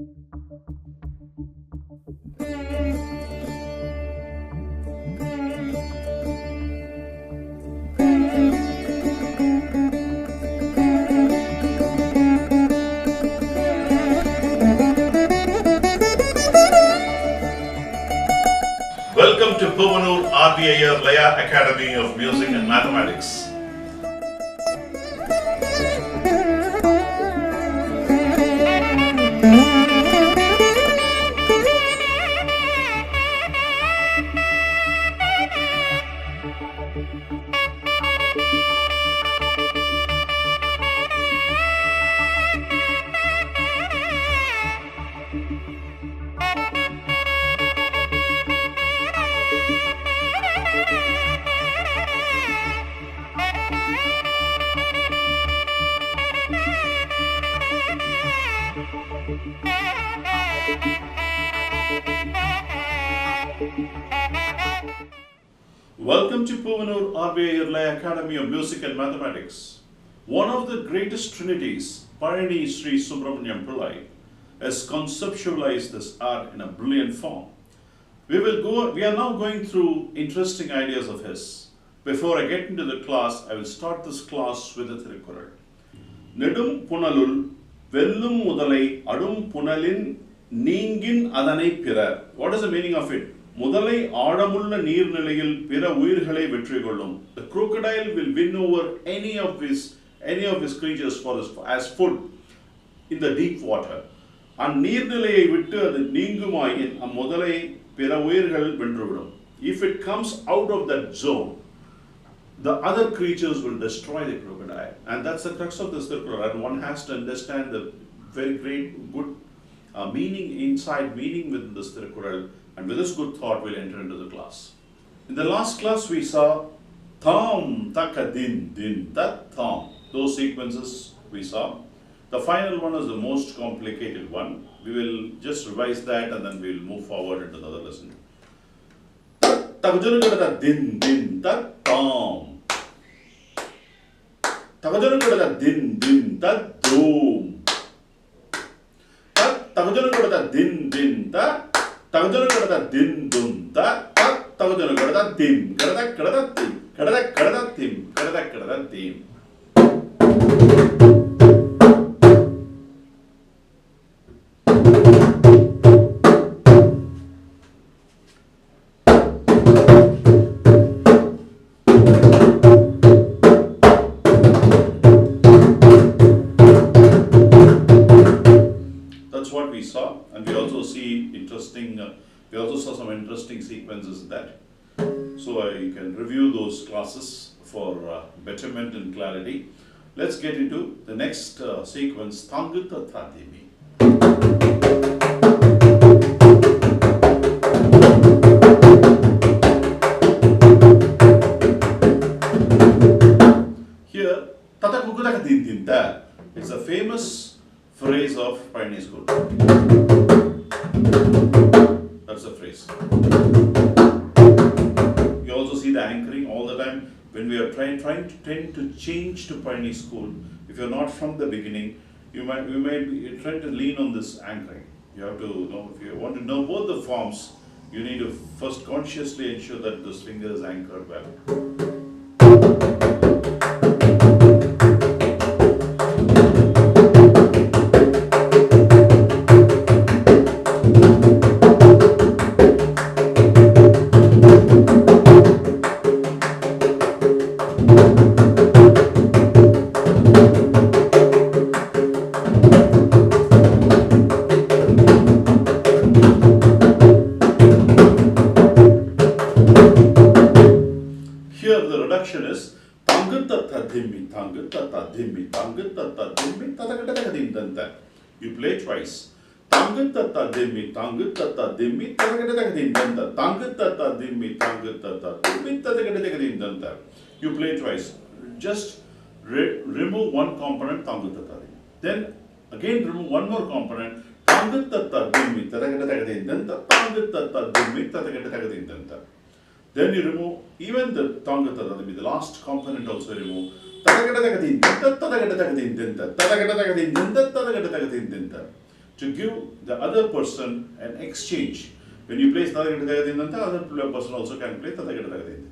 Welcome to Puvanur RBIR Laya Academy of Music and Mathematics. Welcome to Puvanur RBIR Laya Academy of Music and Mathematics. One of the greatest trinities, Palani Sri Subramaniam Pillai, has conceptualized this art in a brilliant form. We are now going through interesting ideas of his. Before I get into the class, I will start this class with a Thirukkural. Nedum punalul vellum mudalai adum punalin neengin adanai pirar. What is the meaning of it? முதலை ஆழமுள்ள நீர்நிலையில் பிற உயிர்களை வெற்றி கொள்ளும். The crocodile will win over any of his creatures as food in the deep water. அந்நீர்நிலையை விட்டு அது நீங்குமாயின் அம்முதலை பிற உயிர்கள் வென்றுவிடும். If it comes out of that zone, the other creatures will destroy the crocodile. And that's the crux of this Thirukkural. And one has to understand the very great, good meaning within this Thirukkural. And with this good thought, we'll enter into the class. In the last class, we saw Tham, Taka, Din, Din, Tat, Tham. Those sequences we saw. The final one is the most complicated one. We will just revise that and then we'll move forward into the other lesson. Takajunukada Din, Din, Tat, Tham. Takajunukada Din, Din, Tat, Doom. Takajunukada Din, Din, Tat. Takajunukada din dum da tak takajunukada dim kada dim kada dim kada dim. That's what we saw, and we also see we also saw some interesting sequences in that. So you can review those classes for betterment and clarity. Let's get into the next sequence, Thangutta Thadimi. Here, Tata Kukutaka Din Din Da is a famous phrase of Palani school. That's the phrase. You also see the anchoring all the time when we are trying to change to Palani school. If you're not from the beginning, you might be trying to lean on this anchoring. You have to if you want to know both the forms, you need to first consciously ensure that this finger is anchored well. Is Tangutta Dhimmi, Tangutta Dhimmi, Tangutta Dhimmi, Tadakatakadim Danta. You play twice. Tangutta Dhimmi, Tangutta Dhimmi, Tadakatakadim Danta. Tangutta Dhimmi, Tangutta Dhimmi, Tadakatakadim Danta. You play twice. Just remove one component, Tangutta Dhimmi. Then again remove one more component, Tangutta Dhimmi, Tadakatakadim Danta. Tangutta Dhimmi, Tadakatakadim Danta. Then you remove even the Tangutta, the last component also remove. to give the other person an exchange. When you place Tadakita Tagadindanta, other person also can play Tadakita Tagadindanta.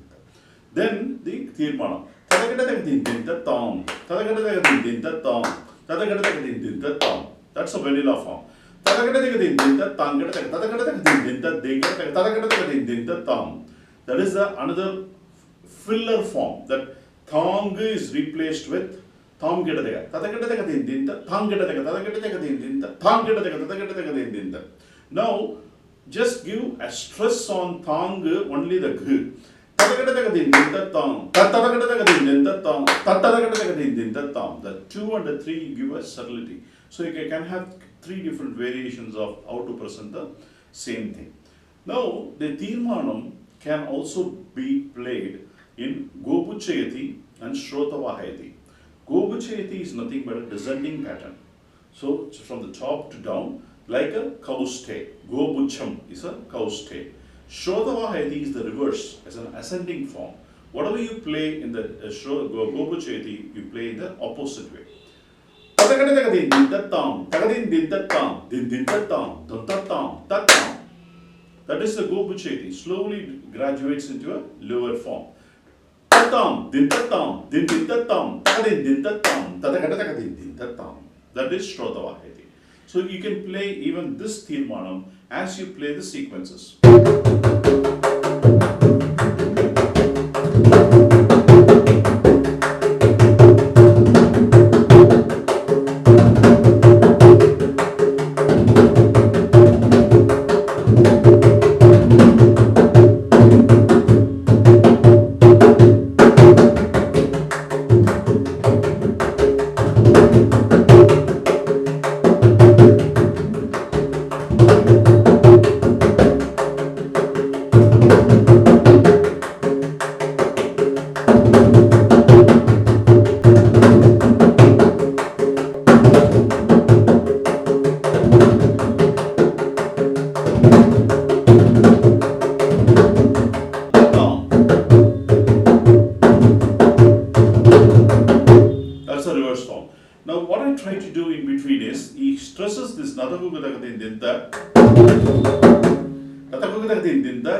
Then the Tirmana. Tadakita Tagadindinta Tom. Tadakita Tagadindinta Tom. Tadakita Tagadindinta Tom. That's a vanilla form. Tadakita Tagadindinta Tangata Tadakita Tagadindinta Dega Tadakita Tagadindinta Tom. That is the another filler form that thong is replaced with thong geta dega tatakata dega dindinta thong geta dega tatakata dega dindinta thong geta dega tatakata dega dindinta. Now just give a stress on thong only the g. Tatakata dega dindinta thong tatakata dega dindinta thong tatakata dega dindinta thong. The 2 and the 3 give us subtlety. So you can have 3 different variations of how to present the same thing. Now the Tirmanam can also be played in Gopuchayati and Shrotavahayati. Gopuchayati is nothing but a descending pattern. So it's from the top to down, like a cow's tail. Gopucham is a cow's tail. Shrotavahayati is the reverse, as an ascending form. Whatever you play in the Gopuchayati, you play in the opposite way. That is the Gopuchayati. Slowly graduates into a lower form. That is Shrotavahayati. So you can play even this Tirmanam as you play the sequences.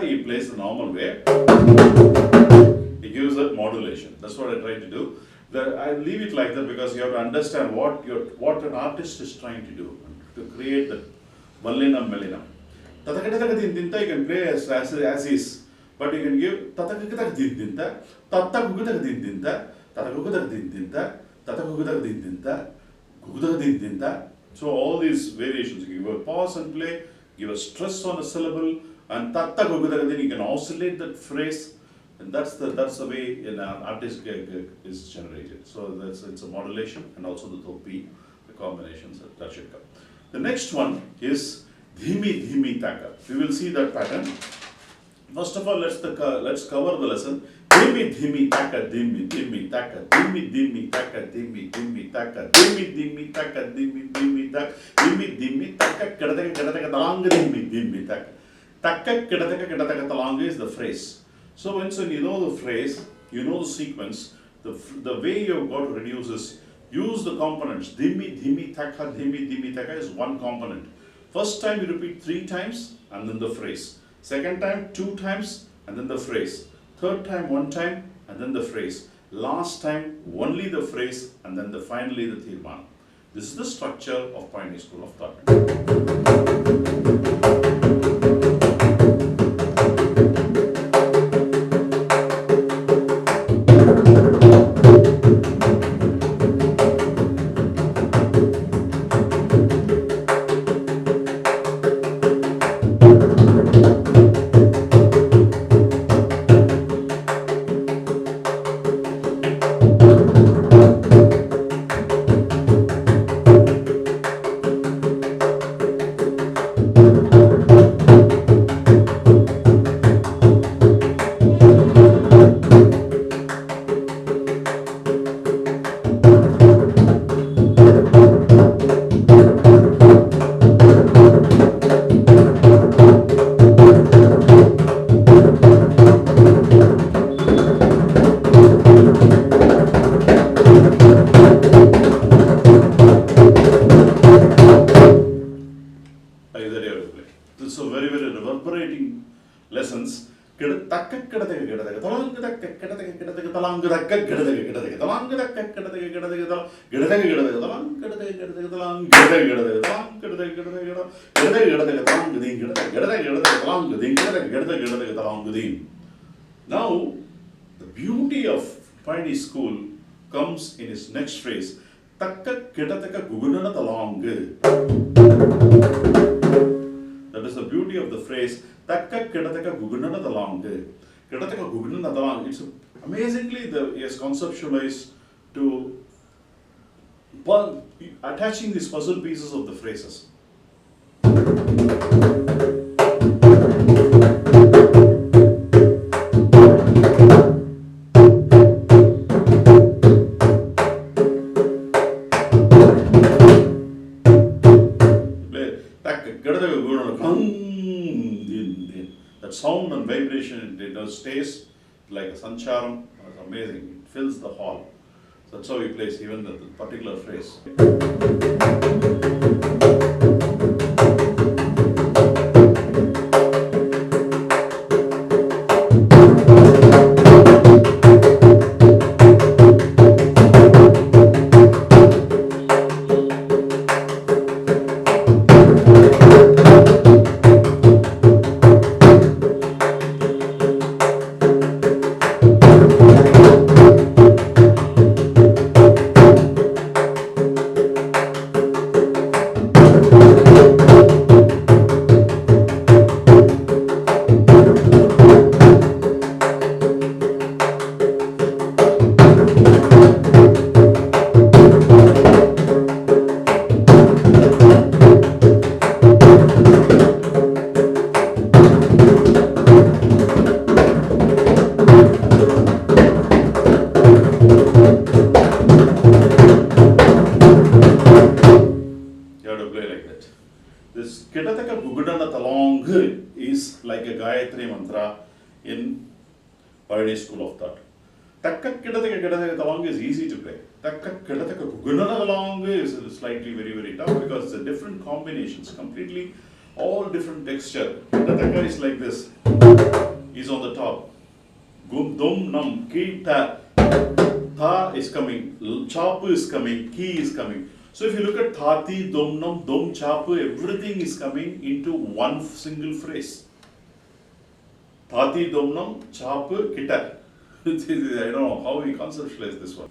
He plays the normal way. He gives that modulation. That's what I try to do. I leave it like that because you have to understand what an artist is trying to do to create the Vallinam Melinam. You can play as is, but you can give Tatakita, Tatakukita, Tatakukita. So all these variations, you give a pause and play, give a stress on a syllable, and then you can oscillate that phrase, and that's the way an artist is generated. So it's a modulation and also the topi, the combinations that should come. The next one is dhimi dhimi taka. We will see that pattern. First of all, let's cover the lesson. Dhimi dhimi taka, dhimi dhimi taka, dhimi dhimi taka, dhimi dhimi taka, dhimi dhimi taka, dhimi dhimi taka, dhimi dhimi taka, kadaka talang dhimi dhimi taka. Taka kadaka talang is the phrase. So once you know the phrase, you know the sequence, the way you have got to reduce is use the components. Dhimi dhimi taka is one component. First time you repeat 3 times and then the phrase. Second time 2 times and then the phrase. Third time 1 time and then the phrase. Last time only the phrase and then finally the Tirman. This is the structure of Pioneer School of Thought. it's a very, very reverberating lessons. Takka kidataka kidataka talanga takka kidataka kidataka talanga takka kidataka kidataka talanga takka kidataka kidataka kidataka kidataka talanga kidataka kidataka talanga kidataka kidataka talanga kidataka kidataka kidataka talanga din kidataka kidataka kidataka talanga din kidataka kidataka kidataka talanga din. Now, the beauty of Palani school comes in its next phrase. Takka kidataka gugunana talanga. That is the beauty of the phrase. Takka kidataka gugunana talanga. Kidataka gugunana talanga. It's amazingly he has conceptualized to attaching these puzzle pieces of the phrases. That sound and vibration, it stays like a sancharam. It's amazing. It fills the hall. So that's how he plays even the particular phrase. This Kidataka Gugudana Talong is like a Gayatri mantra in Palani school of thought. Takka Kidataka Kidataka Talong is easy to play. Takka Kidataka Gugudana Talong is slightly very, very tough because the different combinations, completely all different texture. Kidataka is like this. Is on the top. Gum dum nam ki ta. Tha is coming. Chap is coming. Ki is coming. So if you look at thati, dom nam, dom chapu, everything is coming into one single phrase. Thati, dom nam, chapu, kita. I don't know how we conceptualize this one.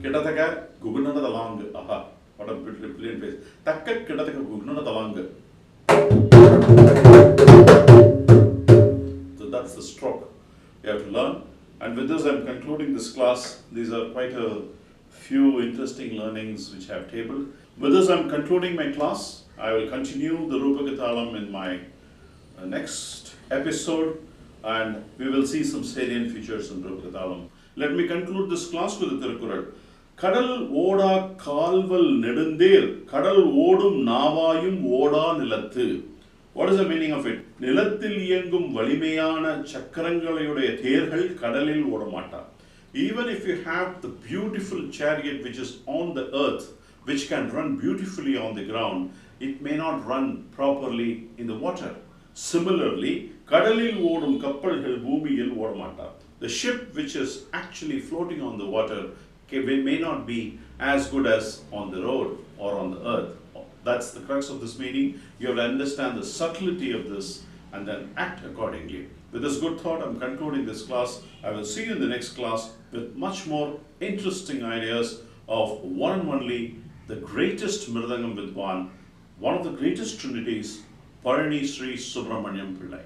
Kidataka, gugunana talang. Aha, what a brilliant phrase. Takka kidataka gugunana talang. So that's the stroke you have to learn. And with this, I'm concluding this class. These are quite a few interesting learnings which I have tabled. With this, I'm concluding my class. I will continue the Rupakathalam in my next episode, and we will see some salient features in Rupakathalam. Let me conclude this class with the Tirukkural. Kadal oda kalval nedundir, kadal odum navayum oda nilathu. What is the meaning of it? நிலத்தில் இயங்கும் வலிமையான சக்கரங்களுடைய தேர்கள் கடலில் ஓடமாட்டா. Even if you have the beautiful chariot which is on the earth, which can run beautifully on the ground, it may not run properly in the water. Similarly, கடலில் ஓடும் கப்பல்கள் பூமியில் ஓடமாட்டா. The ship which is actually floating on the water may not be as good as on the road or on the earth. That's the crux of this meeting. You have to understand the subtlety of this and then act accordingly. With this good thought, I'm concluding this class. I will see you in the next class with much more interesting ideas of one and only the greatest Mridangam Vidwan, one of the greatest trinities, Palani Sri Subramaniam Pillai.